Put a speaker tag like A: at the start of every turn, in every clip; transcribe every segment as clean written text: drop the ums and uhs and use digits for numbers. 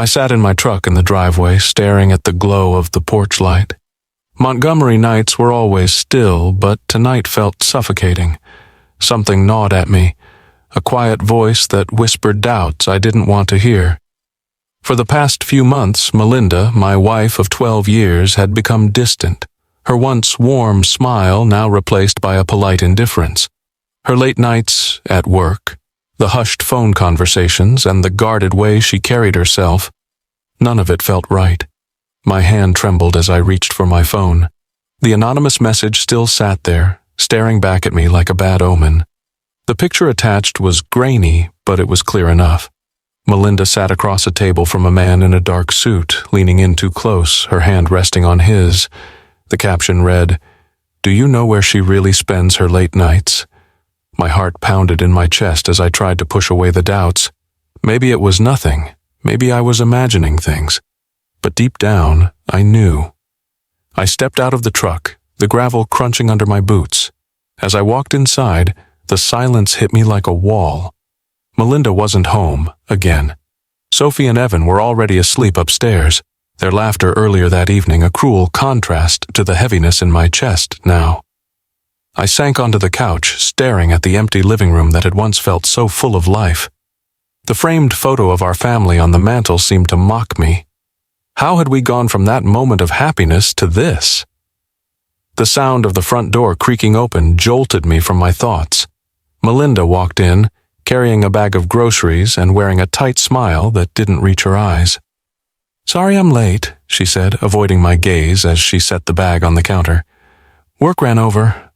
A: I sat in my truck in the driveway, staring at the glow of the porch light. Montgomery nights were always still, but tonight felt suffocating. Something gnawed at me, a quiet voice that whispered doubts I didn't want to hear. For the past few months, Melinda, my wife of 12 years, had become distant, her once warm smile now replaced by a polite indifference. Her late nights at work, the hushed phone conversations, and the guarded way she carried herself, none of it felt right. My hand trembled as I reached for my phone. The anonymous message still sat there, staring back at me like a bad omen. The picture attached was grainy, but it was clear enough. Melinda sat across a table from a man in a dark suit, leaning in too close, her hand resting on his. The caption read, "Do you know where she really spends her late nights?" My heart pounded in my chest as I tried to push away the doubts. Maybe it was nothing. Maybe I was imagining things. But deep down, I knew. I stepped out of the truck, the gravel crunching under my boots. As I walked inside, the silence hit me like a wall. Melinda wasn't home, again. Sophie and Evan were already asleep upstairs, their laughter earlier that evening a cruel contrast to the heaviness in my chest now. I sank onto the couch, staring at the empty living room that had once felt so full of life. The framed photo of our family on the mantel seemed to mock me. How had we gone from that moment of happiness to this? The sound of the front door creaking open jolted me from my thoughts. Melinda walked in, carrying a bag of groceries and wearing a tight smile that didn't reach her eyes. "Sorry I'm late," she said, avoiding my gaze as she set the bag on the counter. "Work ran over."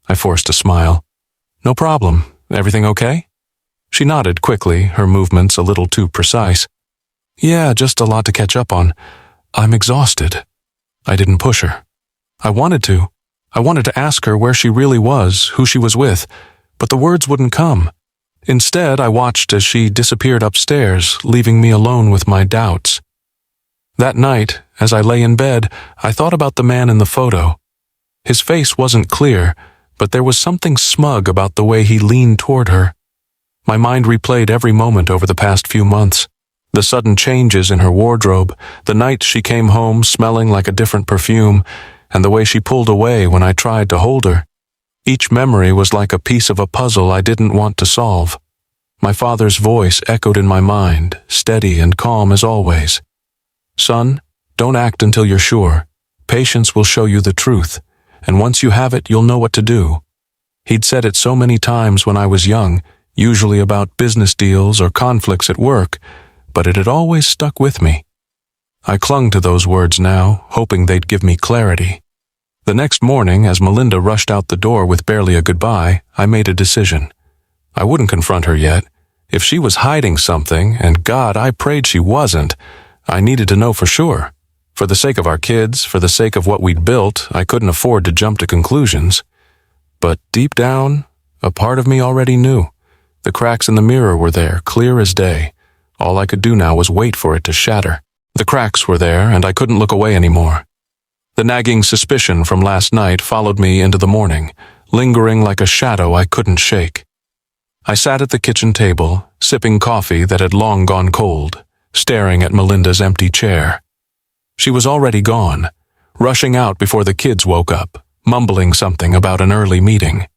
A: I forced a smile. "No problem. Everything okay?" She nodded quickly, her movements a little too precise. "Yeah, just a lot to catch up on. I'm exhausted." I didn't push her. I wanted to. I wanted to ask her where she really was, who she was with, but the words wouldn't come. Instead, I watched as she disappeared upstairs, leaving me alone with my doubts. That night, as I lay in bed, I thought about the man in the photo. His face wasn't clear, but there was something smug about the way he leaned toward her. My mind replayed every moment over the past few months. The sudden changes in her wardrobe, the night she came home smelling like a different perfume, and the way she pulled away when I tried to hold her. Each memory was like a piece of a puzzle I didn't want to solve. My father's voice echoed in my mind, steady and calm as always. "Son, don't act until you're sure. Patience will show you the truth, and once you have it, you'll know what to do." He'd said it so many times when I was young, usually about business deals or conflicts at work, but it had always stuck with me. I clung to those words now, hoping they'd give me clarity. The next morning, as Melinda rushed out the door with barely a goodbye, I made a decision. I wouldn't confront her yet. If she was hiding something, and God, I prayed she wasn't, I needed to know for sure. For the sake of our kids, for the sake of what we'd built, I couldn't afford to jump to conclusions. But deep down, a part of me already knew. The cracks in the mirror were there, clear as day. All I could do now was wait for it to shatter. The cracks were there, and I couldn't look away anymore. The nagging suspicion from last night followed me into the morning, lingering like a shadow I couldn't shake. I sat at the kitchen table, sipping coffee that had long gone cold, staring at Melinda's empty chair. She was already gone, rushing out before the kids woke up, mumbling something about an early meeting.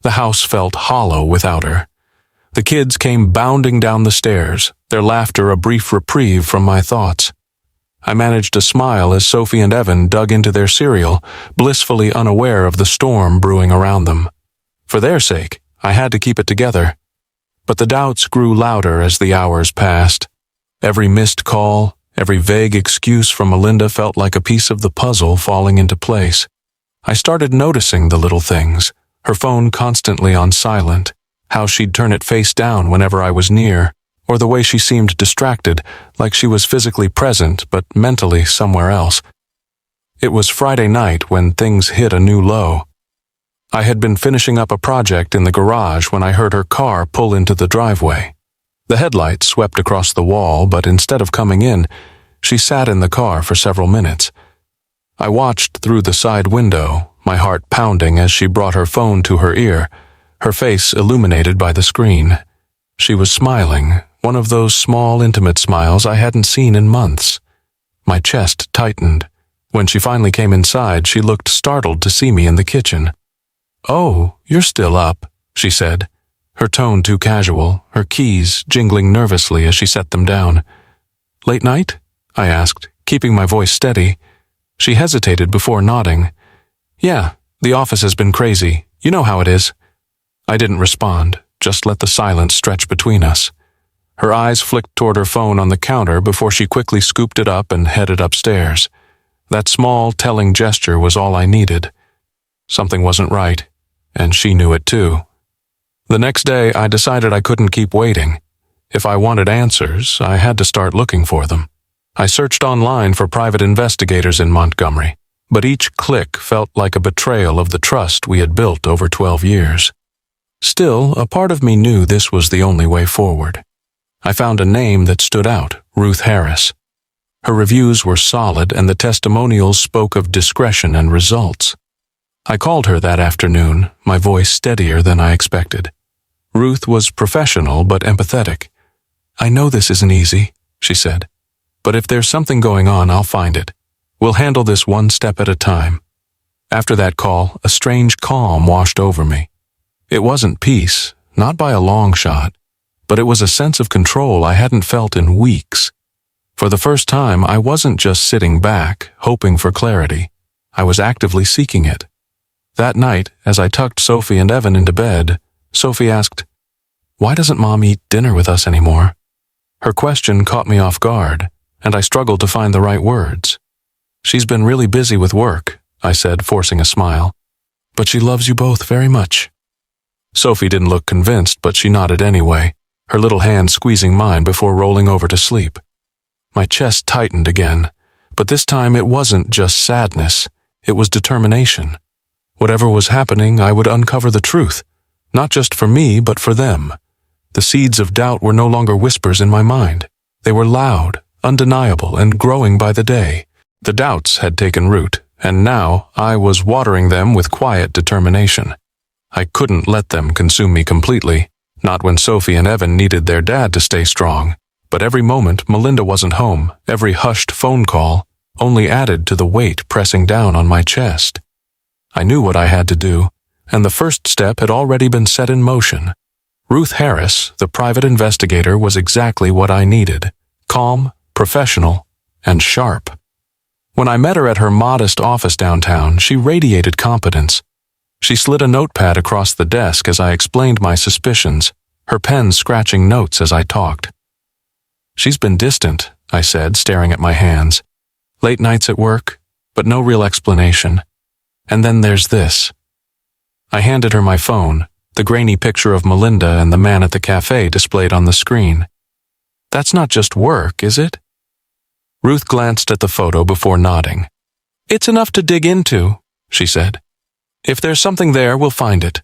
A: The house felt hollow without her. The kids came bounding down the stairs, their laughter a brief reprieve from my thoughts. I managed to smile as Sophie and Evan dug into their cereal, blissfully unaware of the storm brewing around them. For their sake, I had to keep it together. But the doubts grew louder as the hours passed. Every missed call, every vague excuse from Melinda felt like a piece of the puzzle falling into place. I started noticing the little things, her phone constantly on silent, how she'd turn it face down whenever I was near, or the way she seemed distracted, like she was physically present but mentally somewhere else. It was Friday night when things hit a new low. I had been finishing up a project in the garage when I heard her car pull into the driveway. The headlights swept across the wall, but instead of coming in, she sat in the car for several minutes. I watched through the side window, my heart pounding as she brought her phone to her ear, her face illuminated by the screen. She was smiling, one of those small, intimate smiles I hadn't seen in months. My chest tightened. When she finally came inside, she looked startled to see me in the kitchen. "Oh, you're still up," she said, her tone too casual, her keys jingling nervously as she set them down. "Late night?" I asked, keeping my voice steady. She hesitated before nodding. "Yeah, the office has been crazy. You know how it is." I didn't respond, just let the silence stretch between us. Her eyes flicked toward her phone on the counter before she quickly scooped it up and headed upstairs. That small, telling gesture was all I needed. Something wasn't right, and she knew it too. The next day, I decided I couldn't keep waiting. If I wanted answers, I had to start looking for them. I searched online for private investigators in Montgomery, but each click felt like a betrayal of the trust we had built over 12 years. Still, a part of me knew this was the only way forward. I found a name that stood out, Ruth Harris. Her reviews were solid and the testimonials spoke of discretion and results. I called her that afternoon, my voice steadier than I expected. Ruth was professional but empathetic. "I know this isn't easy," she said, "but if there's something going on, I'll find it. We'll handle this one step at a time." After that call, a strange calm washed over me. It wasn't peace, not by a long shot, but it was a sense of control I hadn't felt in weeks. For the first time, I wasn't just sitting back, hoping for clarity. I was actively seeking it. That night, as I tucked Sophie and Evan into bed, Sophie asked, "Why doesn't Mom eat dinner with us anymore?" Her question caught me off guard, and I struggled to find the right words. "She's been really busy with work," I said, forcing a smile. "But she loves you both very much." Sophie didn't look convinced, but she nodded anyway, her little hand squeezing mine before rolling over to sleep. My chest tightened again, but this time it wasn't just sadness, it was determination. Whatever was happening, I would uncover the truth, not just for me, but for them. The seeds of doubt were no longer whispers in my mind. They were loud, undeniable, and growing by the day. The doubts had taken root, and now I was watering them with quiet determination. I couldn't let them consume me completely, not when Sophie and Evan needed their dad to stay strong. But every moment Melinda wasn't home, every hushed phone call, only added to the weight pressing down on my chest. I knew what I had to do, and the first step had already been set in motion. Ruth Harris, the private investigator, was exactly what I needed: calm, professional, and sharp. When I met her at her modest office downtown, she radiated competence. She slid a notepad across the desk as I explained my suspicions, her pen scratching notes as I talked. "She's been distant," I said, staring at my hands. "Late nights at work, but no real explanation. And then there's this." I handed her my phone, the grainy picture of Melinda and the man at the cafe displayed on the screen. "That's not just work, is it?" Ruth glanced at the photo before nodding. "It's enough to dig into," she said. "If there's something there, we'll find it.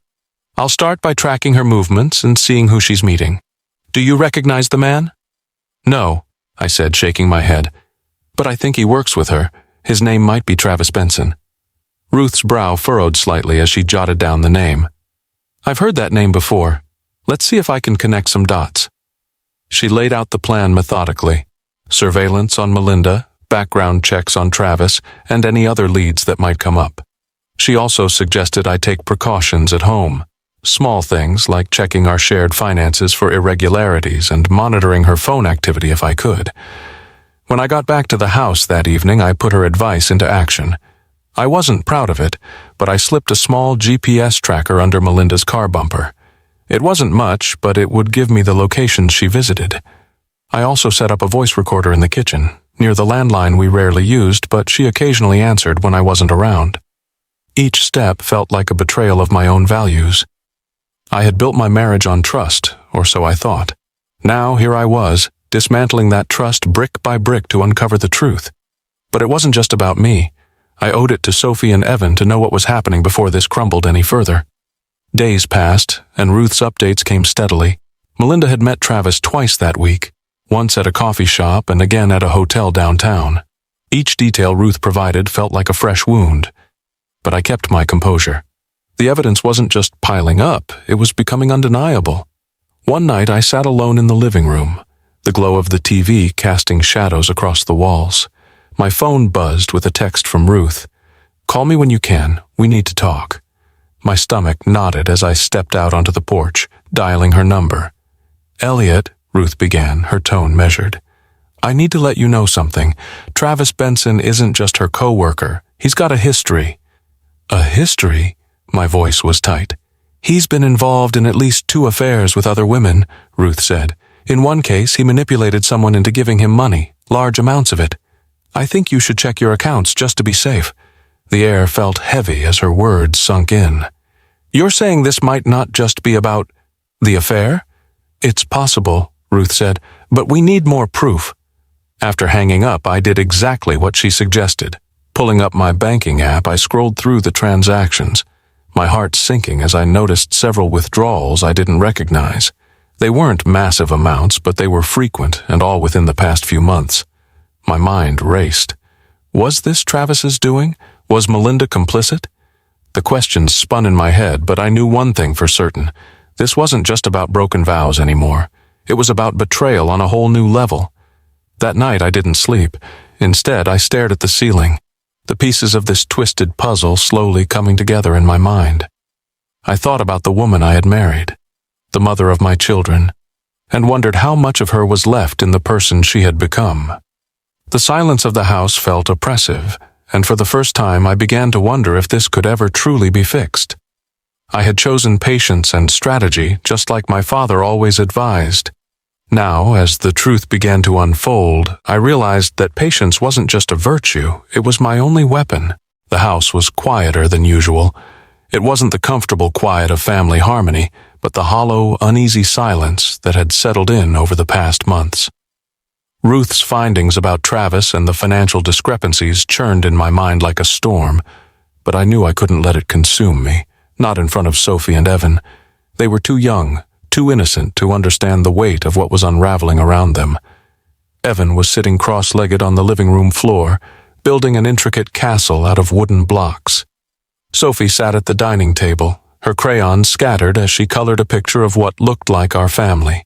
A: I'll start by tracking her movements and seeing who she's meeting. Do you recognize the man?" "No," I said, shaking my head. "But I think he works with her. His name might be Travis Benson." Ruth's brow furrowed slightly as she jotted down the name. "I've heard that name before. Let's see if I can connect some dots." She laid out the plan methodically. Surveillance on Melinda, background checks on Travis, and any other leads that might come up. She also suggested I take precautions at home. Small things like checking our shared finances for irregularities and monitoring her phone activity if I could. When I got back to the house that evening, I put her advice into action. I wasn't proud of it, but I slipped a small GPS tracker under Melinda's car bumper. It wasn't much, but it would give me the locations she visited. I also set up a voice recorder in the kitchen, near the landline we rarely used, but she occasionally answered when I wasn't around. Each step felt like a betrayal of my own values. I had built my marriage on trust, or so I thought. Now here I was, dismantling that trust brick by brick to uncover the truth. But it wasn't just about me. I owed it to Sophie and Evan to know what was happening before this crumbled any further. Days passed, and Ruth's updates came steadily. Melinda had met Travis twice that week, once at a coffee shop and again at a hotel downtown. Each detail Ruth provided felt like a fresh wound. But I kept my composure. The evidence wasn't just piling up, it was becoming undeniable. One night I sat alone in the living room, the glow of the TV casting shadows across the walls. My phone buzzed with a text from Ruth. "Call me when you can. We need to talk." My stomach knotted as I stepped out onto the porch, dialing her number. "Elliot," Ruth began, her tone measured. "I need to let you know something. Travis Benson isn't just her co-worker. He's got a history." "A history?" My voice was tight. "He's been involved in at least 2 affairs with other women," Ruth said. "In one case, he manipulated someone into giving him money, large amounts of it. I think you should check your accounts just to be safe." The air felt heavy as her words sunk in. "You're saying this might not just be about the affair?" "It's possible," Ruth said, "but we need more proof." After hanging up, I did exactly what she suggested. Pulling up my banking app, I scrolled through the transactions, my heart sinking as I noticed several withdrawals I didn't recognize. They weren't massive amounts, but they were frequent and all within the past few months. My mind raced. Was this Travis's doing? Was Melinda complicit? The questions spun in my head, but I knew one thing for certain. This wasn't just about broken vows anymore. It was about betrayal on a whole new level. That night I didn't sleep. Instead, I stared at the ceiling, the pieces of this twisted puzzle slowly coming together in my mind. I thought about the woman I had married, the mother of my children, and wondered how much of her was left in the person she had become. The silence of the house felt oppressive, and for the first time I began to wonder if this could ever truly be fixed. I had chosen patience and strategy, just like my father always advised. Now, as the truth began to unfold, I realized that patience wasn't just a virtue, it was my only weapon. The house was quieter than usual. It wasn't the comfortable quiet of family harmony, but the hollow, uneasy silence that had settled in over the past months. Ruth's findings about Travis and the financial discrepancies churned in my mind like a storm, but I knew I couldn't let it consume me, not in front of Sophie and Evan. They were too young, too innocent to understand the weight of what was unraveling around them. Evan was sitting cross-legged on the living room floor, building an intricate castle out of wooden blocks. Sophie sat at the dining table, her crayons scattered as she colored a picture of what looked like our family.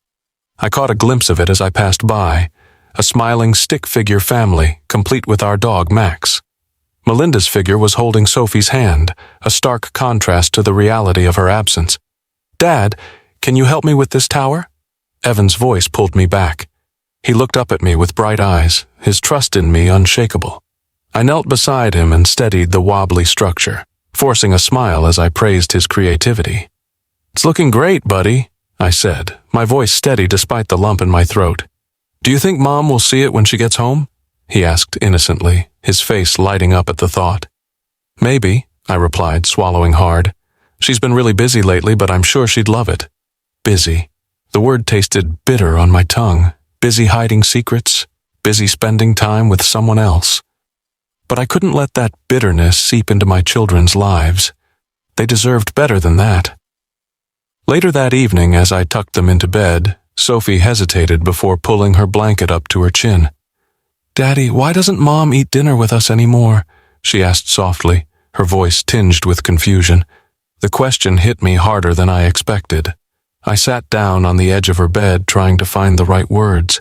A: I caught a glimpse of it as I passed by, a smiling stick-figure family, complete with our dog Max. Melinda's figure was holding Sophie's hand, a stark contrast to the reality of her absence. "Dad, can you help me with this tower?" Evan's voice pulled me back. He looked up at me with bright eyes, his trust in me unshakable. I knelt beside him and steadied the wobbly structure, forcing a smile as I praised his creativity. "It's looking great, buddy," I said, my voice steady despite the lump in my throat. "Do you think Mom will see it when she gets home?" he asked innocently, his face lighting up at the thought. "Maybe," I replied, swallowing hard. "She's been really busy lately, but I'm sure she'd love it." Busy. The word tasted bitter on my tongue. Busy hiding secrets, busy spending time with someone else. But I couldn't let that bitterness seep into my children's lives. They deserved better than that. Later that evening, as I tucked them into bed, Sophie hesitated before pulling her blanket up to her chin. "Daddy, why doesn't Mom eat dinner with us anymore?" she asked softly, her voice tinged with confusion. The question hit me harder than I expected. I sat down on the edge of her bed trying to find the right words.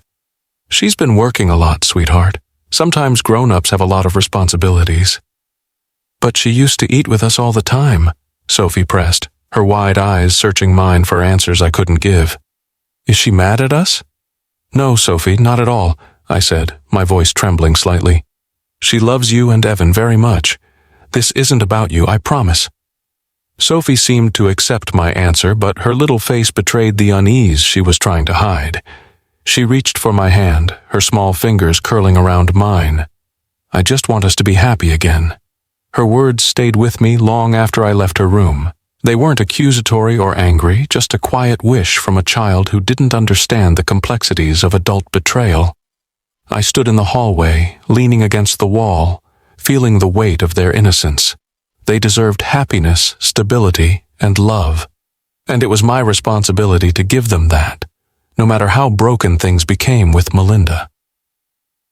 A: "She's been working a lot, sweetheart. Sometimes grown-ups have a lot of responsibilities." "But she used to eat with us all the time," Sophie pressed, her wide eyes searching mine for answers I couldn't give. "Is she mad at us?" "No, Sophie, not at all," I said, my voice trembling slightly. "She loves you and Evan very much. This isn't about you, I promise." Sophie seemed to accept my answer, but her little face betrayed the unease she was trying to hide. She reached for my hand, her small fingers curling around mine. "I just want us to be happy again." Her words stayed with me long after I left her room. They weren't accusatory or angry, just a quiet wish from a child who didn't understand the complexities of adult betrayal. I stood in the hallway, leaning against the wall, feeling the weight of their innocence. They deserved happiness, stability, and love. And it was my responsibility to give them that, no matter how broken things became with Melinda.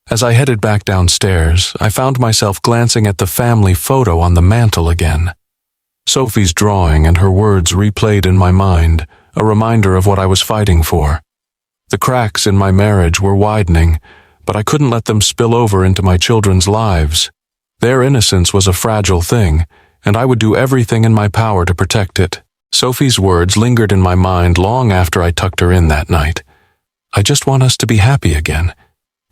A: As I headed back downstairs, I found myself glancing at the family photo on the mantel again. Sophie's drawing and her words replayed in my mind, a reminder of what I was fighting for. The cracks in my marriage were widening, but I couldn't let them spill over into my children's lives. Their innocence was a fragile thing, and I would do everything in my power to protect it. Sophie's words lingered in my mind long after I tucked her in that night. I just want us to be happy again.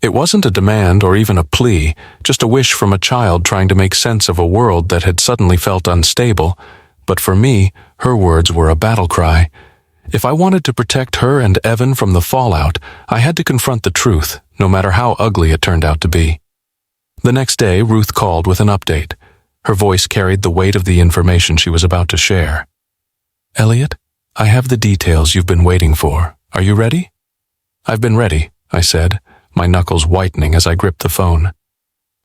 A: It wasn't a demand or even a plea, just a wish from a child trying to make sense of a world that had suddenly felt unstable. But for me, her words were a battle cry. If I wanted to protect her and Evan from the fallout, I had to confront the truth, no matter how ugly it turned out to be. The next day, Ruth called with an update. Her voice carried the weight of the information she was about to share. "Elliot, I have the details you've been waiting for. Are you ready?" "I've been ready," I said, my knuckles whitening as I gripped the phone.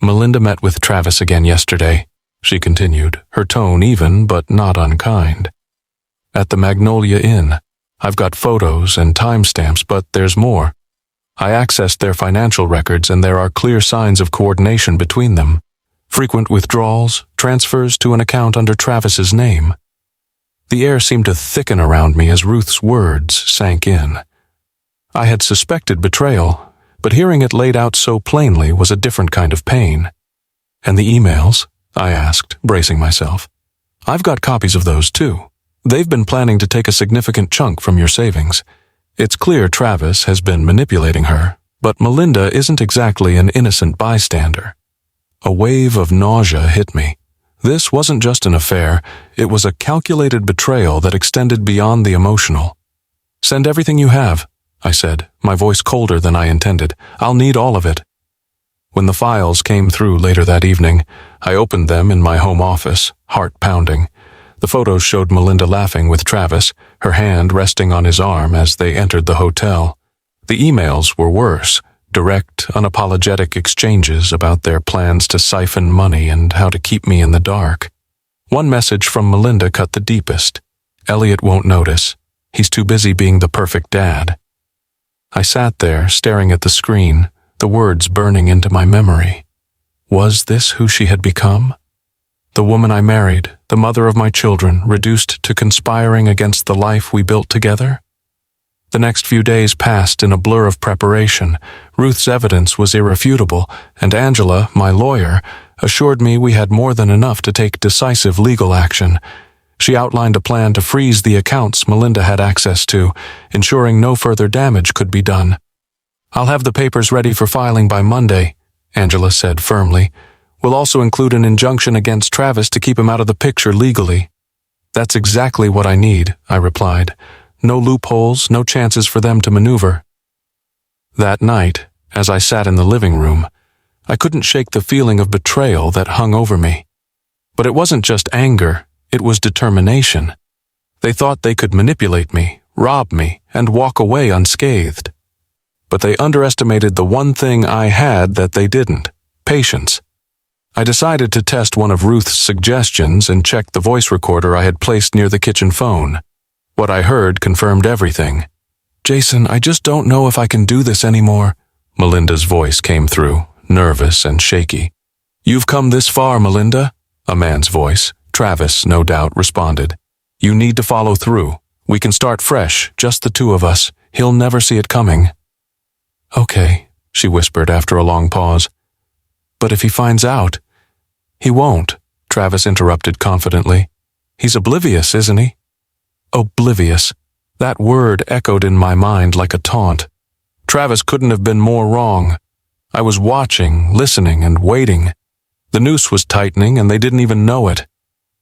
A: "Melinda met with Travis again yesterday," she continued, her tone even but not unkind. "At the Magnolia Inn. I've got photos and timestamps, but there's more. I accessed their financial records and there are clear signs of coordination between them. Frequent withdrawals, transfers to an account under Travis's name." The air seemed to thicken around me as Ruth's words sank in. I had suspected betrayal, but hearing it laid out so plainly was a different kind of pain. "And the emails?" I asked, bracing myself. "I've got copies of those too. They've been planning to take a significant chunk from your savings. It's clear Travis has been manipulating her, but Melinda isn't exactly an innocent bystander." A wave of nausea hit me. This wasn't just an affair, it was a calculated betrayal that extended beyond the emotional. "Send everything you have," I said, my voice colder than I intended. "I'll need all of it." When the files came through later that evening, I opened them in my home office, heart pounding. The photos showed Melinda laughing with Travis, her hand resting on his arm as they entered the hotel. The emails were worse, direct, unapologetic exchanges about their plans to siphon money and how to keep me in the dark. One message from Melinda cut the deepest. "Elliot won't notice. He's too busy being the perfect dad." I sat there, staring at the screen, the words burning into my memory. Was this who she had become? The woman I married, the mother of my children, reduced to conspiring against the life we built together? The next few days passed in a blur of preparation. Ruth's evidence was irrefutable, and Angela, my lawyer, assured me we had more than enough to take decisive legal action. She outlined a plan to freeze the accounts Melinda had access to, ensuring no further damage could be done. "I'll have the papers ready for filing by Monday," Angela said firmly. "We'll also include an injunction against Travis to keep him out of the picture legally." "That's exactly what I need," I replied. "No loopholes, no chances for them to maneuver." That night, as I sat in the living room, I couldn't shake the feeling of betrayal that hung over me. But it wasn't just anger, it was determination. They thought they could manipulate me, rob me, and walk away unscathed. But they underestimated the one thing I had that they didn't: patience. I decided to test one of Ruth's suggestions and checked the voice recorder I had placed near the kitchen phone. What I heard confirmed everything. "Jason, I just don't know if I can do this anymore," Melinda's voice came through, nervous and shaky. "You've come this far, Melinda," a man's voice, Travis, no doubt, responded. "You need to follow through. We can start fresh, just the two of us. He'll never see it coming." "Okay," she whispered after a long pause. "But if he finds out—" "He won't," Travis interrupted confidently. "He's oblivious, isn't he?" Oblivious. That word echoed in my mind like a taunt. Travis couldn't have been more wrong. I was watching, listening, and waiting. The noose was tightening, and they didn't even know it.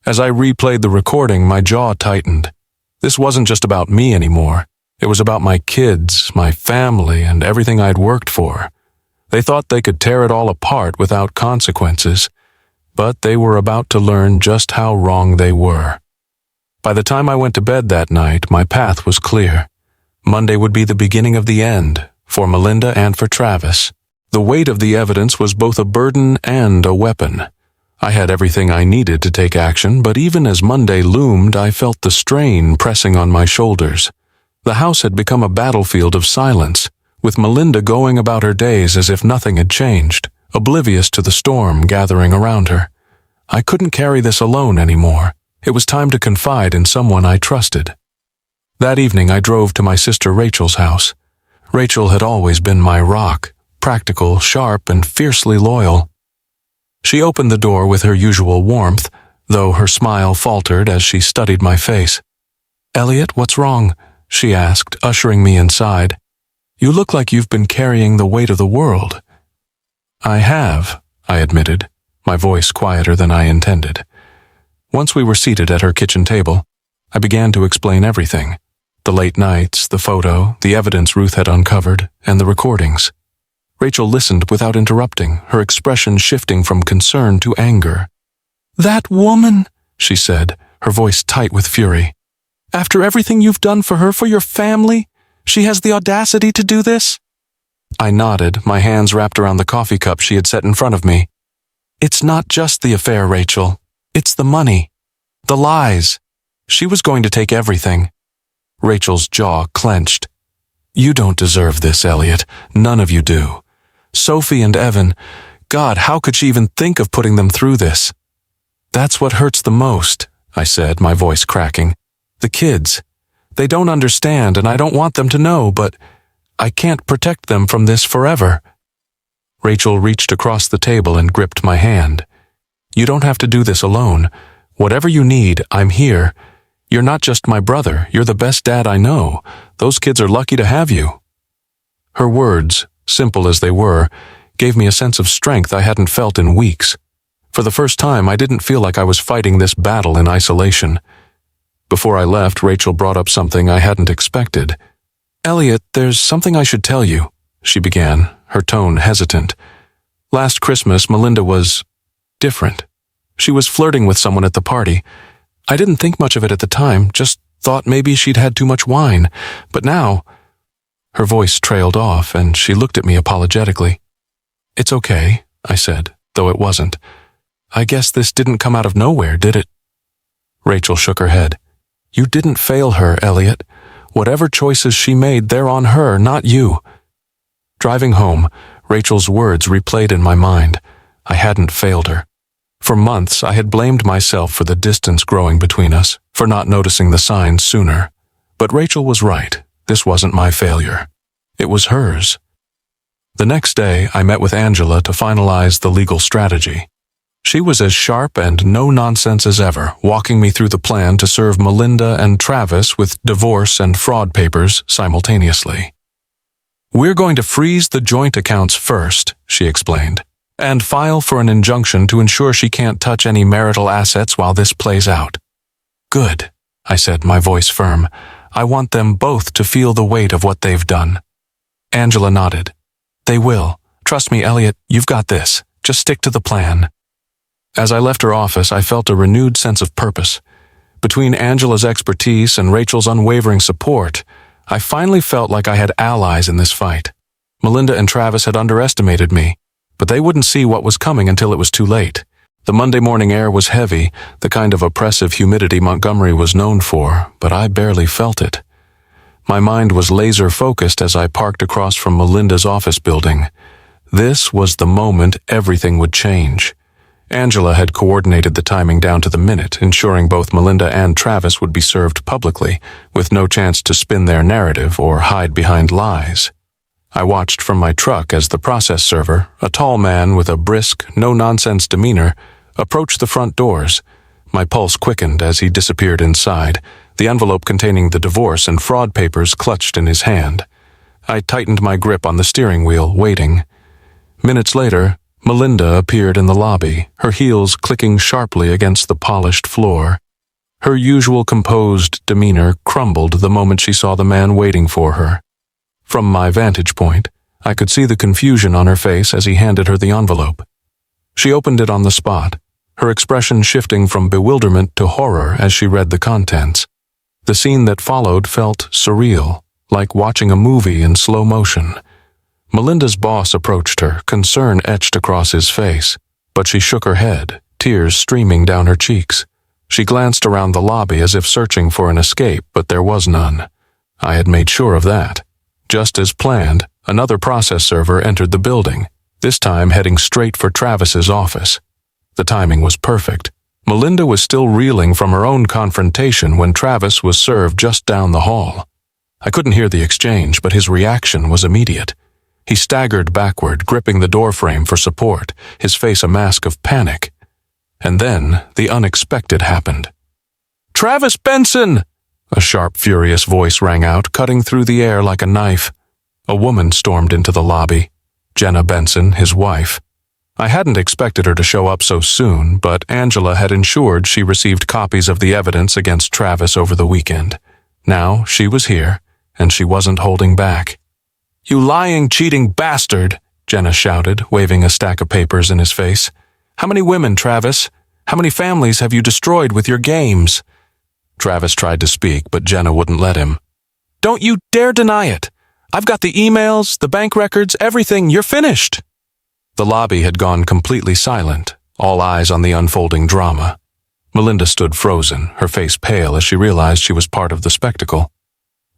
A: As I replayed the recording, my jaw tightened. This wasn't just about me anymore. It was about my kids, my family, and everything I'd worked for. They thought they could tear it all apart without consequences, but they were about to learn just how wrong they were. By the time I went to bed that night, my path was clear. Monday would be the beginning of the end, for Melinda and for Travis. The weight of the evidence was both a burden and a weapon. I had everything I needed to take action, but even as Monday loomed, I felt the strain pressing on my shoulders. The house had become a battlefield of silence, with Melinda going about her days as if nothing had changed, oblivious to the storm gathering around her. I couldn't carry this alone anymore. It was time to confide in someone I trusted. That evening I drove to my sister Rachel's house. Rachel had always been my rock, practical, sharp, and fiercely loyal. She opened the door with her usual warmth, though her smile faltered as she studied my face. "Elliot, what's wrong?" she asked, ushering me inside. "You look like you've been carrying the weight of the world." "I have," I admitted, my voice quieter than I intended. Once we were seated at her kitchen table, I began to explain everything. The late nights, the photo, the evidence Ruth had uncovered, and the recordings. Rachel listened without interrupting, her expression shifting from concern to anger. "That woman," she said, her voice tight with fury. "After everything you've done for her, for your family, she has the audacity to do this?" I nodded, my hands wrapped around the coffee cup she had set in front of me. "It's not just the affair, Rachel. It's the money. The lies. She was going to take everything." Rachel's jaw clenched. "You don't deserve this, Elliot. None of you do. Sophie and Evan, God, how could she even think of putting them through this?" "That's what hurts the most," I said, my voice cracking. "The kids. They don't understand, and I don't want them to know, but I can't protect them from this forever." Rachel reached across the table and gripped my hand. "You don't have to do this alone. Whatever you need, I'm here. You're not just my brother, you're the best dad I know. Those kids are lucky to have you." Her words, simple as they were, gave me a sense of strength I hadn't felt in weeks. For the first time, I didn't feel like I was fighting this battle in isolation. Before I left, Rachel brought up something I hadn't expected. "Elliot, there's something I should tell you," she began, her tone hesitant. "Last Christmas, Melinda was different. She was flirting with someone at the party. I didn't think much of it at the time, just thought maybe she'd had too much wine. But now—" Her voice trailed off, and she looked at me apologetically. "It's okay," I said, though it wasn't. "I guess this didn't come out of nowhere, did it?" Rachel shook her head. "You didn't fail her, Elliot. Whatever choices she made, they're on her, not you." Driving home, Rachel's words replayed in my mind. I hadn't failed her. For months, I had blamed myself for the distance growing between us, for not noticing the signs sooner. But Rachel was right. This wasn't my failure. It was hers. The next day, I met with Angela to finalize the legal strategy. She was as sharp and no-nonsense as ever, walking me through the plan to serve Melinda and Travis with divorce and fraud papers simultaneously. "We're going to freeze the joint accounts first," she explained, "and file for an injunction to ensure she can't touch any marital assets while this plays out." "Good," I said, my voice firm. "I want them both to feel the weight of what they've done." Angela nodded. "They will. Trust me, Elliot, you've got this. Just stick to the plan." As I left her office, I felt a renewed sense of purpose. Between Angela's expertise and Rachel's unwavering support, I finally felt like I had allies in this fight. Melinda and Travis had underestimated me, but they wouldn't see what was coming until it was too late. The Monday morning air was heavy, the kind of oppressive humidity Montgomery was known for, but I barely felt it. My mind was laser-focused as I parked across from Melinda's office building. This was the moment everything would change. Angela had coordinated the timing down to the minute, ensuring both Melinda and Travis would be served publicly, with no chance to spin their narrative or hide behind lies. I watched from my truck as the process server, a tall man with a brisk, no-nonsense demeanor, approached the front doors. My pulse quickened as he disappeared inside, the envelope containing the divorce and fraud papers clutched in his hand. I tightened my grip on the steering wheel, waiting. Minutes later, Melinda appeared in the lobby, her heels clicking sharply against the polished floor. Her usual composed demeanor crumbled the moment she saw the man waiting for her. From my vantage point, I could see the confusion on her face as he handed her the envelope. She opened it on the spot, her expression shifting from bewilderment to horror as she read the contents. The scene that followed felt surreal, like watching a movie in slow motion. Melinda's boss approached her, concern etched across his face, but she shook her head, tears streaming down her cheeks. She glanced around the lobby as if searching for an escape, but there was none. I had made sure of that. Just as planned, another process server entered the building, this time heading straight for Travis's office. The timing was perfect. Melinda was still reeling from her own confrontation when Travis was served just down the hall. I couldn't hear the exchange, but his reaction was immediate. He staggered backward, gripping the doorframe for support, his face a mask of panic. And then the unexpected happened. "Travis Benson!" A sharp, furious voice rang out, cutting through the air like a knife. A woman stormed into the lobby. Jenna Benson, his wife. I hadn't expected her to show up so soon, but Angela had ensured she received copies of the evidence against Travis over the weekend. Now she was here, and she wasn't holding back. "You lying, cheating bastard!" Jenna shouted, waving a stack of papers in his face. "How many women, Travis? How many families have you destroyed with your games?" Travis tried to speak, but Jenna wouldn't let him. "Don't you dare deny it! I've got the emails, the bank records, everything. You're finished." The lobby had gone completely silent, all eyes on the unfolding drama. Melinda stood frozen, her face pale as she realized she was part of the spectacle.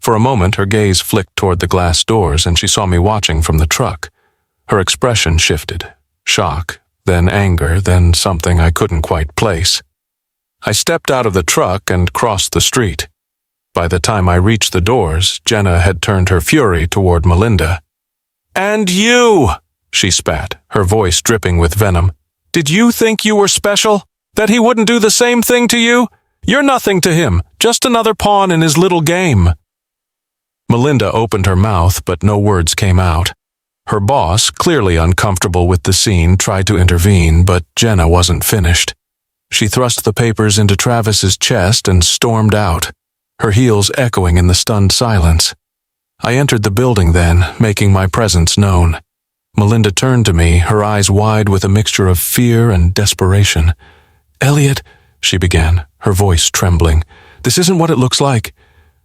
A: For a moment, her gaze flicked toward the glass doors and she saw me watching from the truck. Her expression shifted. Shock, then anger, then something I couldn't quite place. I stepped out of the truck and crossed the street. By the time I reached the doors, Jenna had turned her fury toward Melinda. "And you!" she spat, her voice dripping with venom. "Did you think you were special? That he wouldn't do the same thing to you? You're nothing to him, just another pawn in his little game." Melinda opened her mouth, but no words came out. Her boss, clearly uncomfortable with the scene, tried to intervene, but Jenna wasn't finished. She thrust the papers into Travis's chest and stormed out, her heels echoing in the stunned silence. I entered the building then, making my presence known. Melinda turned to me, her eyes wide with a mixture of fear and desperation. "Elliot," she began, her voice trembling, "this isn't what it looks like."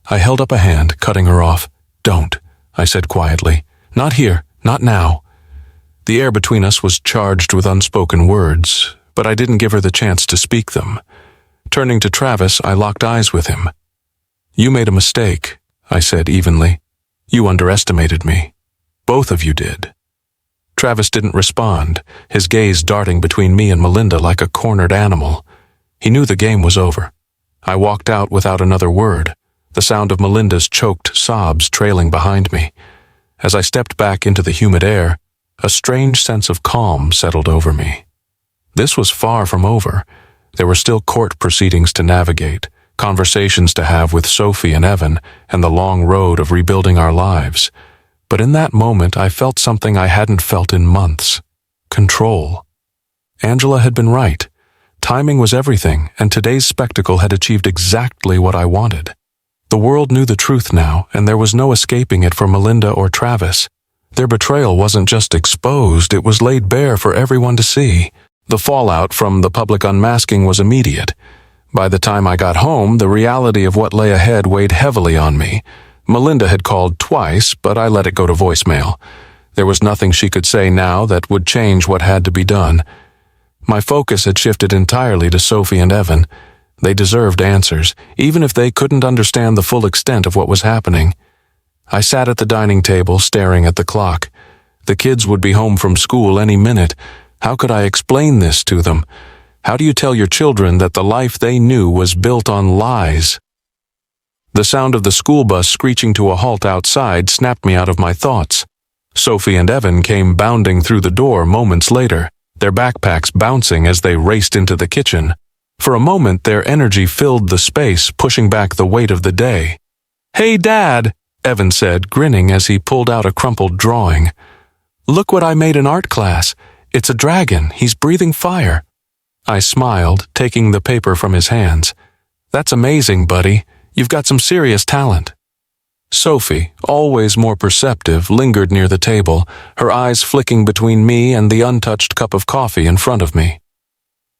A: I held up a hand, cutting her off. "Don't," I said quietly. "Not here, not now." The air between us was charged with unspoken words, but I didn't give her the chance to speak them. Turning to Travis, I locked eyes with him. "You made a mistake," I said evenly. "You underestimated me. Both of you did." Travis didn't respond, his gaze darting between me and Melinda like a cornered animal. He knew the game was over. I walked out without another word, the sound of Melinda's choked sobs trailing behind me. As I stepped back into the humid air, a strange sense of calm settled over me. This was far from over. There were still court proceedings to navigate, conversations to have with Sophie and Evan, and the long road of rebuilding our lives. But in that moment, I felt something I hadn't felt in months. Control. Angela had been right. Timing was everything, and today's spectacle had achieved exactly what I wanted. The world knew the truth now, and there was no escaping it for Melinda or Travis. Their betrayal wasn't just exposed, it was laid bare for everyone to see. The fallout from the public unmasking was immediate. By the time I got home, the reality of what lay ahead weighed heavily on me. Melinda had called twice, but I let it go to voicemail. There was nothing she could say now that would change what had to be done. My focus had shifted entirely to Sophie and Evan. They deserved answers, even if they couldn't understand the full extent of what was happening. I sat at the dining table, staring at the clock. The kids would be home from school any minute. How could I explain this to them? How do you tell your children that the life they knew was built on lies? The sound of the school bus screeching to a halt outside snapped me out of my thoughts. Sophie and Evan came bounding through the door moments later, their backpacks bouncing as they raced into the kitchen. For a moment, their energy filled the space, pushing back the weight of the day. "Hey, Dad," Evan said, grinning as he pulled out a crumpled drawing. "Look what I made in art class. It's a dragon. He's breathing fire." I smiled, taking the paper from his hands. "That's amazing, buddy. You've got some serious talent." Sophie, always more perceptive, lingered near the table, her eyes flicking between me and the untouched cup of coffee in front of me.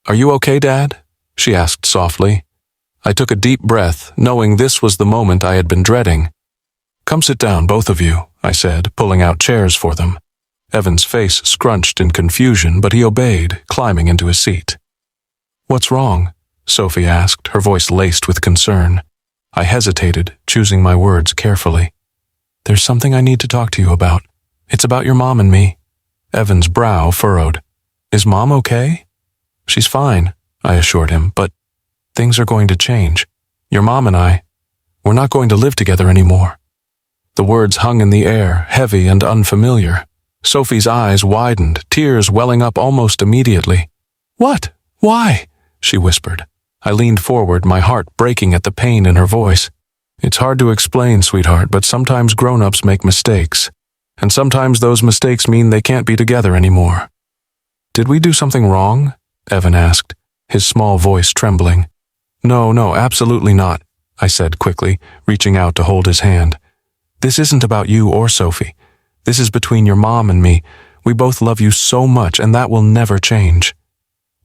A: "Are you okay, Dad?" she asked softly. I took a deep breath, knowing this was the moment I had been dreading. "Come sit down, both of you," I said, pulling out chairs for them. Evan's face scrunched in confusion, but he obeyed, climbing into his seat. "What's wrong?" Sophie asked, her voice laced with concern. I hesitated, choosing my words carefully. "There's something I need to talk to you about. It's about your mom and me." Evan's brow furrowed. "Is Mom okay?" "She's fine," I assured him, "but things are going to change. Your mom and I, we're not going to live together anymore." The words hung in the air, heavy and unfamiliar. Sophie's eyes widened, tears welling up almost immediately. "What? Why?" she whispered. I leaned forward, my heart breaking at the pain in her voice. "It's hard to explain, sweetheart, but sometimes grown-ups make mistakes. And sometimes those mistakes mean they can't be together anymore." "Did we do something wrong?" Evan asked, his small voice trembling. No, absolutely not," I said quickly, reaching out to hold his hand. "This isn't about you or Sophie. This is between your mom and me. We both love you so much, and that will never change."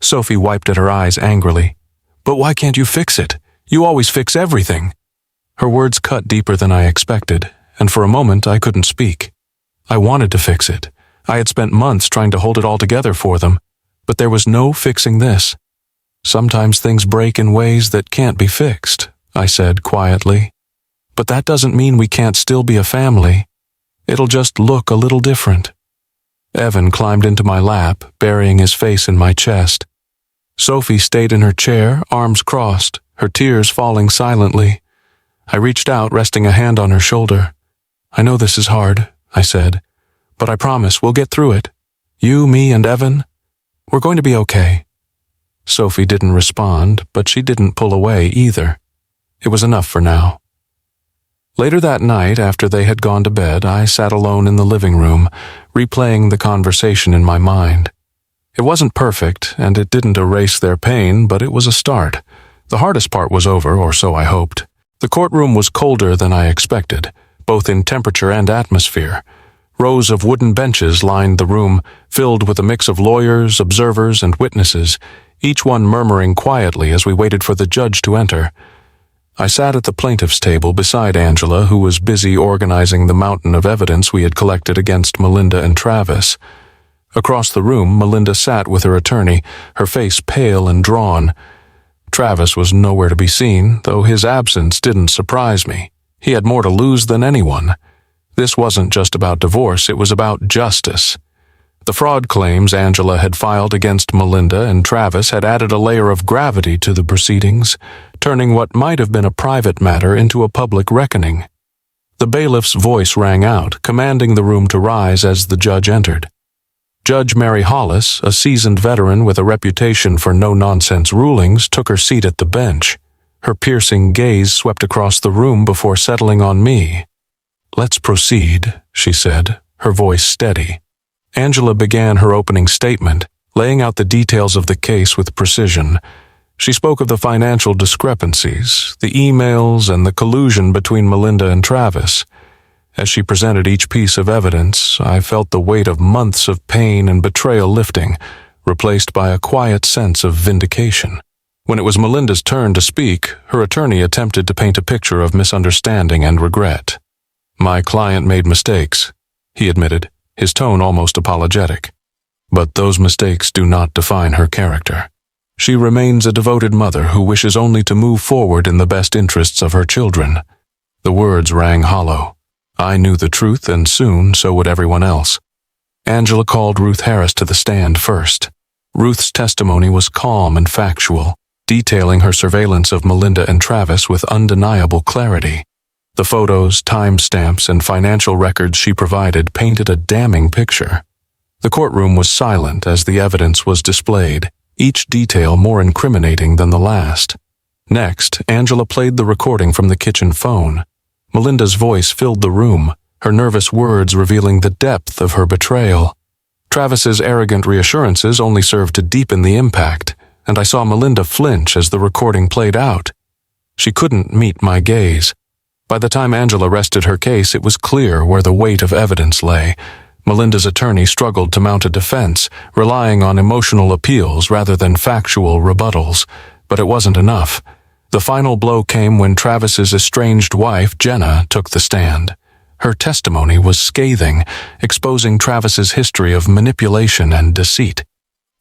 A: Sophie wiped at her eyes angrily. "But why can't you fix it? You always fix everything." Her words cut deeper than I expected, and for a moment I couldn't speak. I wanted to fix it. I had spent months trying to hold it all together for them, but there was no fixing this. "Sometimes things break in ways that can't be fixed," I said quietly. "But that doesn't mean we can't still be a family. It'll just look a little different." Evan climbed into my lap, burying his face in my chest. Sophie stayed in her chair, arms crossed, her tears falling silently. I reached out, resting a hand on her shoulder. "I know this is hard," I said, "but I promise we'll get through it. You, me, and Evan, we're going to be okay." Sophie didn't respond, but she didn't pull away either. It was enough for now. Later that night, after they had gone to bed, I sat alone in the living room, replaying the conversation in my mind. It wasn't perfect, and it didn't erase their pain, but it was a start. The hardest part was over, or so I hoped. The courtroom was colder than I expected, both in temperature and atmosphere. Rows of wooden benches lined the room, filled with a mix of lawyers, observers, and witnesses, each one murmuring quietly as we waited for the judge to enter. I sat at the plaintiff's table beside Angela, who was busy organizing the mountain of evidence we had collected against Melinda and Travis. Across the room, Melinda sat with her attorney, her face pale and drawn. Travis was nowhere to be seen, though his absence didn't surprise me. He had more to lose than anyone. This wasn't just about divorce, it was about justice. The fraud claims Angela had filed against Melinda and Travis had added a layer of gravity to the proceedings, turning what might have been a private matter into a public reckoning. The bailiff's voice rang out, commanding the room to rise as the judge entered. Judge Mary Hollis, a seasoned veteran with a reputation for no-nonsense rulings, took her seat at the bench. Her piercing gaze swept across the room before settling on me. "Let's proceed," she said, her voice steady. Angela began her opening statement, laying out the details of the case with precision. She spoke of the financial discrepancies, the emails, and the collusion between Melinda and Travis. As she presented each piece of evidence, I felt the weight of months of pain and betrayal lifting, replaced by a quiet sense of vindication. When it was Melinda's turn to speak, her attorney attempted to paint a picture of misunderstanding and regret. "My client made mistakes," he admitted, his tone almost apologetic. "But those mistakes do not define her character. She remains a devoted mother who wishes only to move forward in the best interests of her children." The words rang hollow. I knew the truth, and soon so would everyone else. Angela called Ruth Harris to the stand first. Ruth's testimony was calm and factual, detailing her surveillance of Melinda and Travis with undeniable clarity. The photos, timestamps, and financial records she provided painted a damning picture. The courtroom was silent as the evidence was displayed, each detail more incriminating than the last. Next, Angela played the recording from the kitchen phone. Melinda's voice filled the room, her nervous words revealing the depth of her betrayal. Travis's arrogant reassurances only served to deepen the impact, and I saw Melinda flinch as the recording played out. She couldn't meet my gaze. By the time Angela rested her case, it was clear where the weight of evidence lay. Melinda's attorney struggled to mount a defense, relying on emotional appeals rather than factual rebuttals, but it wasn't enough. The final blow came when Travis's estranged wife, Jenna, took the stand. Her testimony was scathing, exposing Travis's history of manipulation and deceit.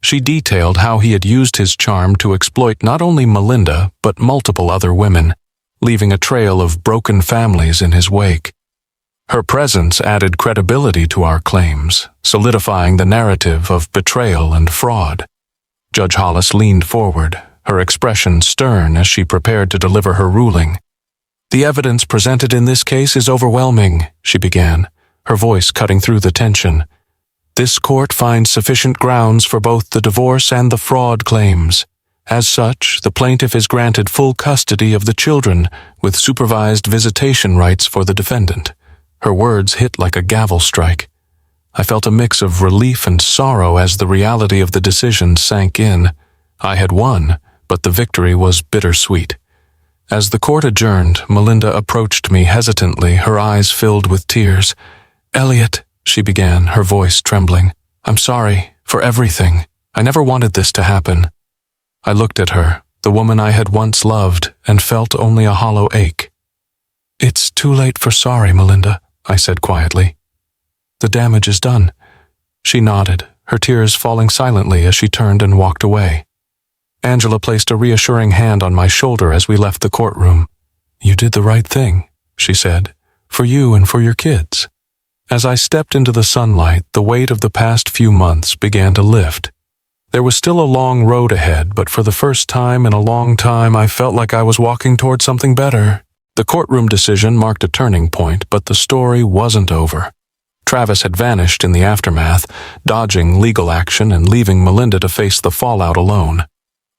A: She detailed how he had used his charm to exploit not only Melinda, but multiple other women, leaving a trail of broken families in his wake. Her presence added credibility to our claims, solidifying the narrative of betrayal and fraud. Judge Hollis leaned forward, her expression stern as she prepared to deliver her ruling. "The evidence presented in this case is overwhelming," she began, her voice cutting through the tension. "This court finds sufficient grounds for both the divorce and the fraud claims. As such, the plaintiff is granted full custody of the children, with supervised visitation rights for the defendant." Her words hit like a gavel strike. I felt a mix of relief and sorrow as the reality of the decision sank in. I had won, but the victory was bittersweet. As the court adjourned, Melinda approached me hesitantly, her eyes filled with tears. "Elliot," she began, her voice trembling, "I'm sorry for everything. I never wanted this to happen." I looked at her, the woman I had once loved, and felt only a hollow ache. "It's too late for sorry, Melinda," I said quietly. "The damage is done." She nodded, her tears falling silently as she turned and walked away. Angela placed a reassuring hand on my shoulder as we left the courtroom. "You did the right thing," she said, "for you and for your kids." As I stepped into the sunlight, the weight of the past few months began to lift. There was still a long road ahead, but for the first time in a long time I felt like I was walking toward something better. The courtroom decision marked a turning point, but the story wasn't over. Travis had vanished in the aftermath, dodging legal action and leaving Melinda to face the fallout alone.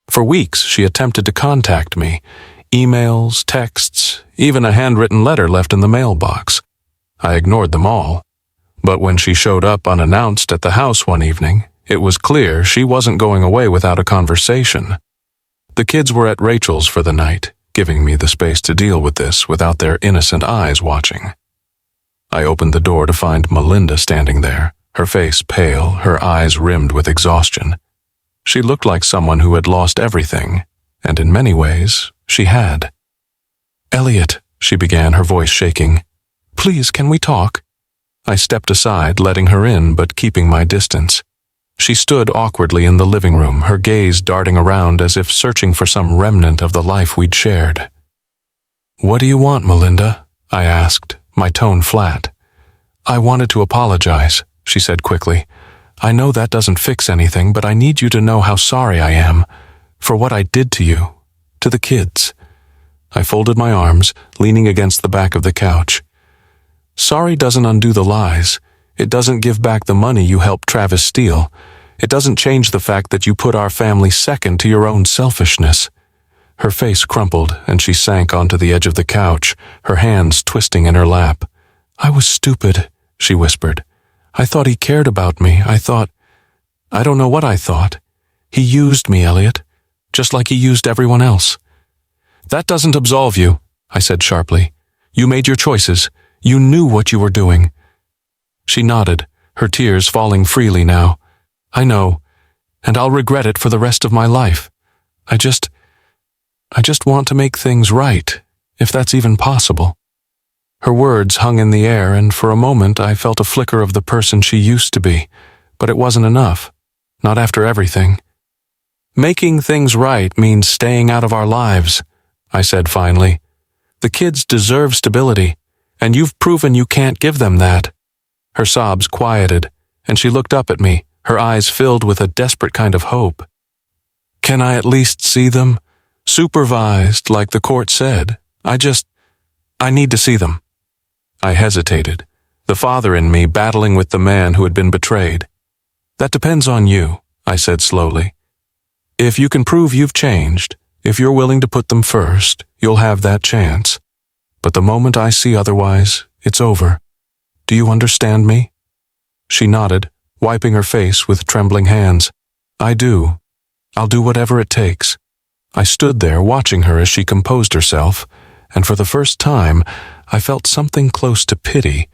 A: For weeks, she attempted to contact me. Emails, texts, even a handwritten letter left in the mailbox. I ignored them all. But when she showed up unannounced at the house one evening, it was clear she wasn't going away without a conversation. The kids were at Rachel's for the night, giving me the space to deal with this without their innocent eyes watching. I opened the door to find Melinda standing there, her face pale, her eyes rimmed with exhaustion. She looked like someone who had lost everything, and in many ways, she had. "Elliot," she began, her voice shaking. "Please, can we talk?" I stepped aside, letting her in but keeping my distance. She stood awkwardly in the living room, her gaze darting around as if searching for some remnant of the life we'd shared. "What do you want, Melinda?" I asked, my tone flat. "I wanted to apologize," she said quickly. "I know that doesn't fix anything, but I need you to know how sorry I am for what I did to you, to the kids." I folded my arms, leaning against the back of the couch. "Sorry doesn't undo the lies. It doesn't give back the money you helped Travis steal. It doesn't change the fact that you put our family second to your own selfishness." Her face crumpled, and she sank onto the edge of the couch, her hands twisting in her lap. "I was stupid," she whispered. "I thought he cared about me. I don't know what I thought. He used me, Elliot, just like he used everyone else." "That doesn't absolve you," I said sharply. "You made your choices. You knew what you were doing." She nodded, her tears falling freely now. "I know, and I'll regret it for the rest of my life. I just want to make things right, if that's even possible." Her words hung in the air, and for a moment I felt a flicker of the person she used to be, but it wasn't enough, not after everything. "Making things right means staying out of our lives," I said finally. "The kids deserve stability, and you've proven you can't give them that." Her sobs quieted, and she looked up at me, her eyes filled with a desperate kind of hope. "Can I at least see them? Supervised, like the court said. I need to see them." I hesitated, the father in me battling with the man who had been betrayed. "That depends on you," I said slowly. "If you can prove you've changed, if you're willing to put them first, you'll have that chance. But the moment I see otherwise, it's over. Do you understand me?" She nodded, wiping her face with trembling hands. "I do. I'll do whatever it takes." I stood there watching her as she composed herself, and for the first time, I felt something close to pity.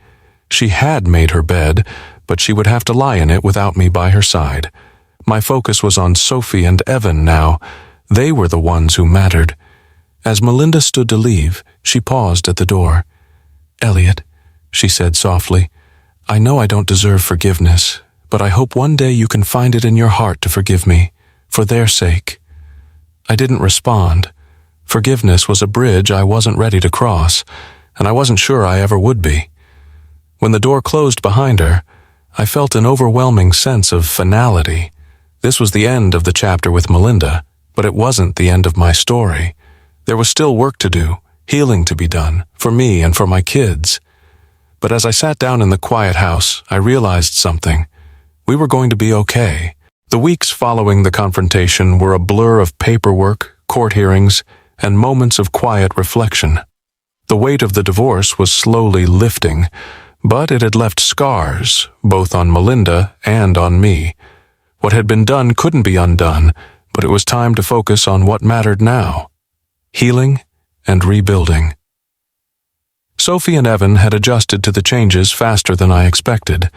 A: She had made her bed, but she would have to lie in it without me by her side. My focus was on Sophie and Evan now. They were the ones who mattered. As Melinda stood to leave, she paused at the door. "Elliot," she said softly, "I know I don't deserve forgiveness, but I hope one day you can find it in your heart to forgive me, for their sake." I didn't respond. Forgiveness was a bridge I wasn't ready to cross, and I wasn't sure I ever would be. When the door closed behind her, I felt an overwhelming sense of finality. This was the end of the chapter with Melinda, but it wasn't the end of my story. There was still work to do, healing to be done, for me and for my kids. But as I sat down in the quiet house, I realized something. We were going to be okay. The weeks following the confrontation were a blur of paperwork, court hearings, and moments of quiet reflection. The weight of the divorce was slowly lifting, but it had left scars, both on Melinda and on me. What had been done couldn't be undone, but it was time to focus on what mattered now: healing and rebuilding. Sophie and Evan had adjusted to the changes faster than I expected.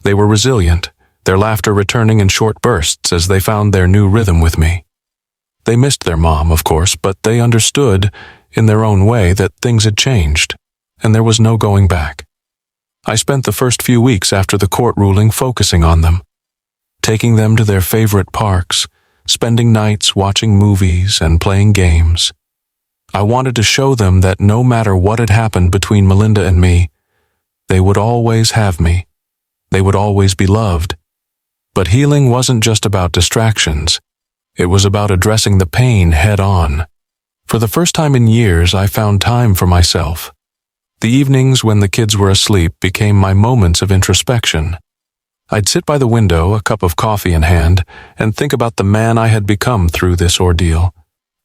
A: They were resilient, their laughter returning in short bursts as they found their new rhythm with me. They missed their mom, of course, but they understood, in their own way, that things had changed, and there was no going back. I spent the first few weeks after the court ruling focusing on them, taking them to their favorite parks, spending nights watching movies and playing games. I wanted to show them that no matter what had happened between Melinda and me, they would always have me. They would always be loved. But healing wasn't just about distractions. It was about addressing the pain head-on. For the first time in years, I found time for myself. The evenings when the kids were asleep became my moments of introspection. I'd sit by the window, a cup of coffee in hand, and think about the man I had become through this ordeal.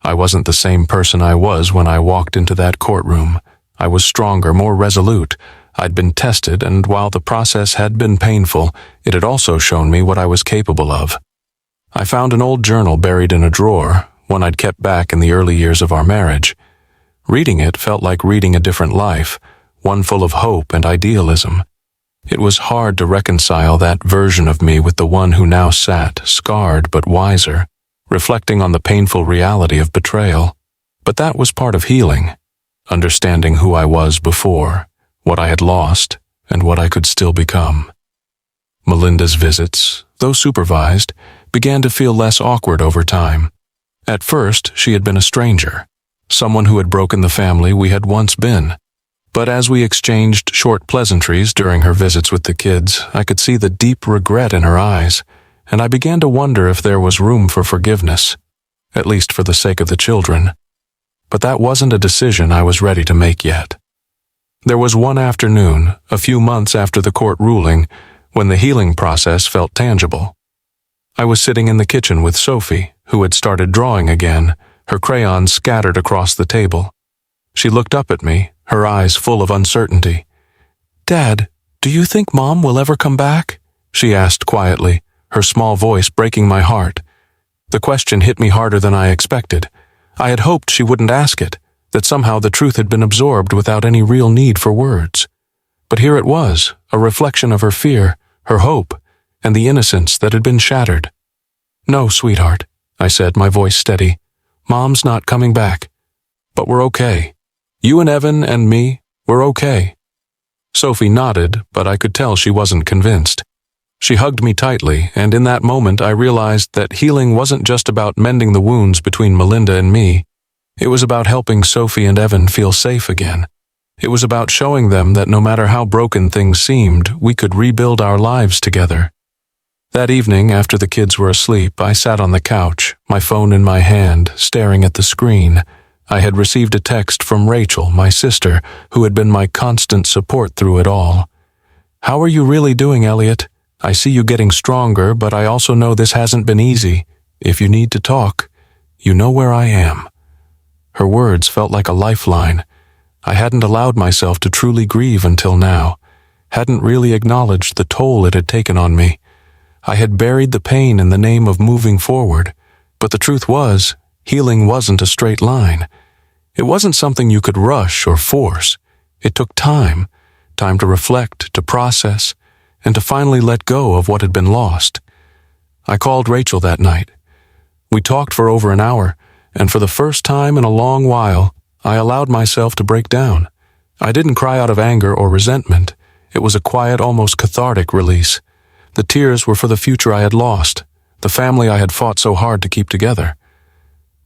A: I wasn't the same person I was when I walked into that courtroom. I was stronger, more resolute. I'd been tested, and while the process had been painful, it had also shown me what I was capable of. I found an old journal buried in a drawer, one I'd kept back in the early years of our marriage. Reading it felt like reading a different life, one full of hope and idealism. It was hard to reconcile that version of me with the one who now sat, scarred but wiser, reflecting on the painful reality of betrayal. But that was part of healing, understanding who I was before, what I had lost, and what I could still become. Melinda's visits, though supervised, began to feel less awkward over time. At first, she had been a stranger, someone who had broken the family we had once been. But as we exchanged short pleasantries during her visits with the kids, I could see the deep regret in her eyes, and I began to wonder if there was room for forgiveness, at least for the sake of the children. But that wasn't a decision I was ready to make yet. There was one afternoon, a few months after the court ruling, when the healing process felt tangible. I was sitting in the kitchen with Sophie, who had started drawing again, her crayons scattered across the table. She looked up at me, her eyes full of uncertainty. "Dad, do you think Mom will ever come back?" she asked quietly, her small voice breaking my heart. The question hit me harder than I expected. I had hoped she wouldn't ask it, that somehow the truth had been absorbed without any real need for words. But here it was, a reflection of her fear, her hope, and the innocence that had been shattered. "No, sweetheart," I said, my voice steady. "Mom's not coming back. But we're okay. You and Evan and me, we're okay." Sophie nodded, but I could tell she wasn't convinced. She hugged me tightly, and in that moment I realized that healing wasn't just about mending the wounds between Melinda and me. It was about helping Sophie and Evan feel safe again. It was about showing them that no matter how broken things seemed, we could rebuild our lives together. That evening, after the kids were asleep, I sat on the couch, my phone in my hand, staring at the screen. I had received a text from Rachel, my sister, who had been my constant support through it all. "How are you really doing, Elliot? I see you getting stronger, but I also know this hasn't been easy. If you need to talk, you know where I am." Her words felt like a lifeline. I hadn't allowed myself to truly grieve until now, hadn't really acknowledged the toll it had taken on me. I had buried the pain in the name of moving forward, but the truth was, healing wasn't a straight line. It wasn't something you could rush or force. It took time to reflect, to process, and to finally let go of what had been lost. I called Rachel that night. We talked for over an hour, and for the first time in a long while, I allowed myself to break down. I didn't cry out of anger or resentment. It was a quiet, almost cathartic release. The tears were for the future I had lost, the family I had fought so hard to keep together.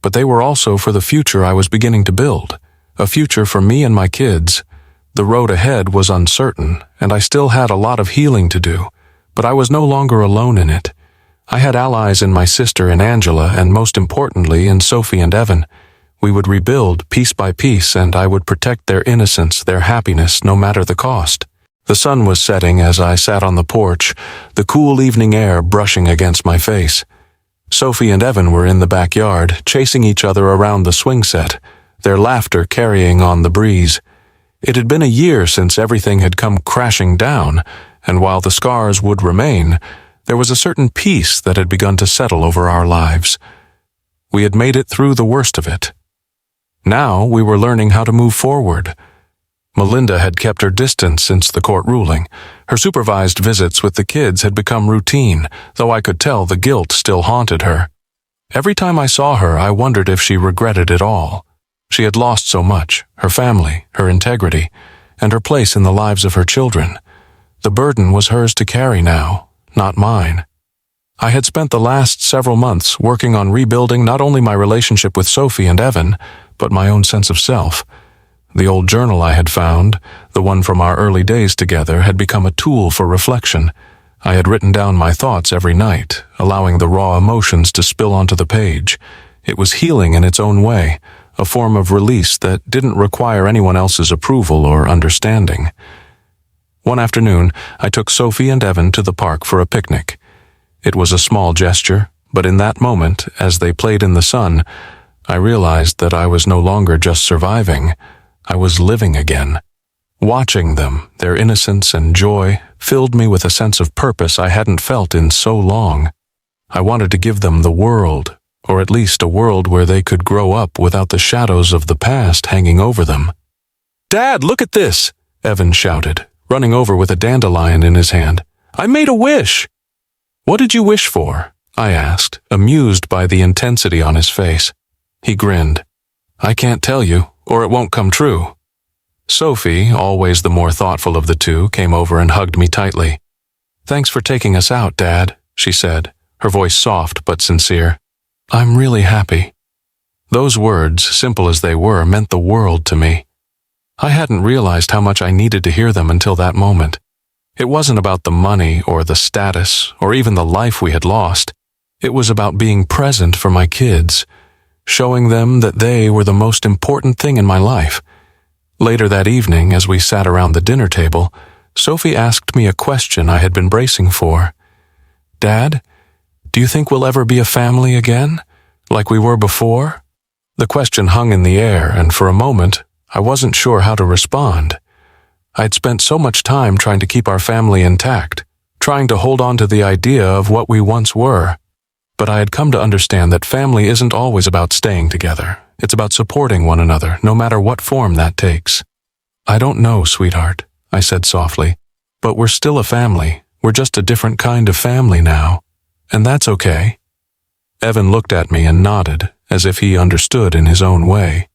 A: But they were also for the future I was beginning to build, a future for me and my kids. The road ahead was uncertain, and I still had a lot of healing to do, but I was no longer alone in it. I had allies in my sister and Angela, and most importantly in Sophie and Evan. We would rebuild piece by piece, and I would protect their innocence, their happiness, no matter the cost. The sun was setting as I sat on the porch, the cool evening air brushing against my face. Sophie and Evan were in the backyard, chasing each other around the swing set, their laughter carrying on the breeze. It had been a year since everything had come crashing down, and while the scars would remain, there was a certain peace that had begun to settle over our lives. We had made it through the worst of it. Now we were learning how to move forward. Melinda had kept her distance since the court ruling. Her supervised visits with the kids had become routine, though I could tell the guilt still haunted her. Every time I saw her, I wondered if she regretted it all. She had lost so much, her family, her integrity, and her place in the lives of her children. The burden was hers to carry now, not mine. I had spent the last several months working on rebuilding not only my relationship with Sophie and Evan, but my own sense of self. The old journal I had found, the one from our early days together, had become a tool for reflection. I had written down my thoughts every night, allowing the raw emotions to spill onto the page. It was healing in its own way, a form of release that didn't require anyone else's approval or understanding. One afternoon, I took Sophie and Evan to the park for a picnic. It was a small gesture, but in that moment, as they played in the sun, I realized that I was no longer just surviving. I was living again. Watching them, their innocence and joy, filled me with a sense of purpose I hadn't felt in so long. I wanted to give them the world, or at least a world where they could grow up without the shadows of the past hanging over them. "Dad, look at this!" Evan shouted, running over with a dandelion in his hand. "I made a wish!" "What did you wish for?" I asked, amused by the intensity on his face. He grinned. "I can't tell you, or it won't come true." Sophie, always the more thoughtful of the two, came over and hugged me tightly. "Thanks for taking us out, Dad," she said, her voice soft but sincere. "I'm really happy." Those words, simple as they were, meant the world to me. I hadn't realized how much I needed to hear them until that moment. It wasn't about the money or the status or even the life we had lost. It was about being present for my kids, showing them that they were the most important thing in my life. Later that evening, as we sat around the dinner table, Sophie asked me a question I had been bracing for. "Dad, do you think we'll ever be a family again, like we were before?" The question hung in the air, and for a moment, I wasn't sure how to respond. I'd spent so much time trying to keep our family intact, trying to hold on to the idea of what we once were. But I had come to understand that family isn't always about staying together. It's about supporting one another, no matter what form that takes. "I don't know, sweetheart," I said softly, "but we're still a family. We're just a different kind of family now. And that's okay." Evan looked at me and nodded, as if he understood in his own way.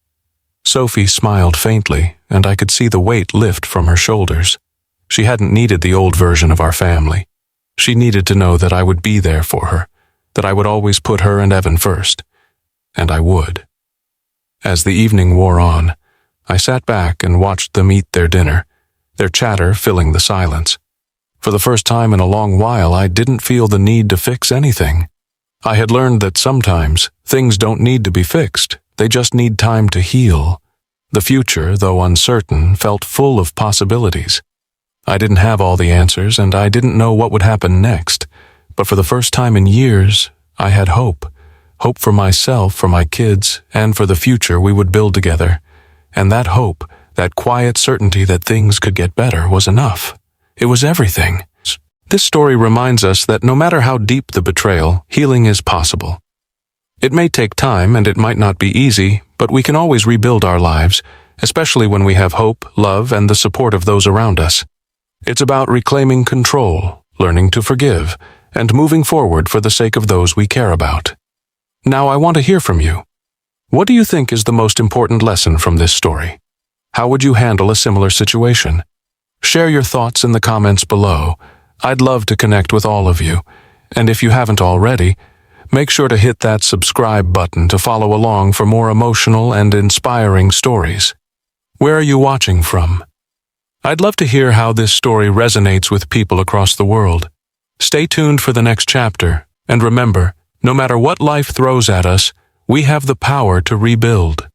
A: Sophie smiled faintly, and I could see the weight lift from her shoulders. She hadn't needed the old version of our family. She needed to know that I would be there for her, that I would always put her and Evan first. And I would. As the evening wore on, I sat back and watched them eat their dinner, their chatter filling the silence. For the first time in a long while, I didn't feel the need to fix anything. I had learned that sometimes things don't need to be fixed. They just need time to heal. The future, though uncertain, felt full of possibilities. I didn't have all the answers, and I didn't know what would happen next. But for the first time in years, I had hope. Hope for myself, for my kids, and for the future we would build together. And that hope, that quiet certainty that things could get better, was enough. It was everything. This story reminds us that no matter how deep the betrayal, healing is possible. It may take time and it might not be easy, but we can always rebuild our lives, especially when we have hope, love, and the support of those around us. It's about reclaiming control, learning to forgive, and moving forward for the sake of those we care about. Now I want to hear from you. What do you think is the most important lesson from this story? How would you handle a similar situation? Share your thoughts in the comments below. I'd love to connect with all of you. And if you haven't already, make sure to hit that subscribe button to follow along for more emotional and inspiring stories. Where are you watching from? I'd love to hear how this story resonates with people across the world. Stay tuned for the next chapter, and remember, no matter what life throws at us, we have the power to rebuild.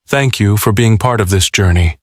A: Thank you for being part of this journey.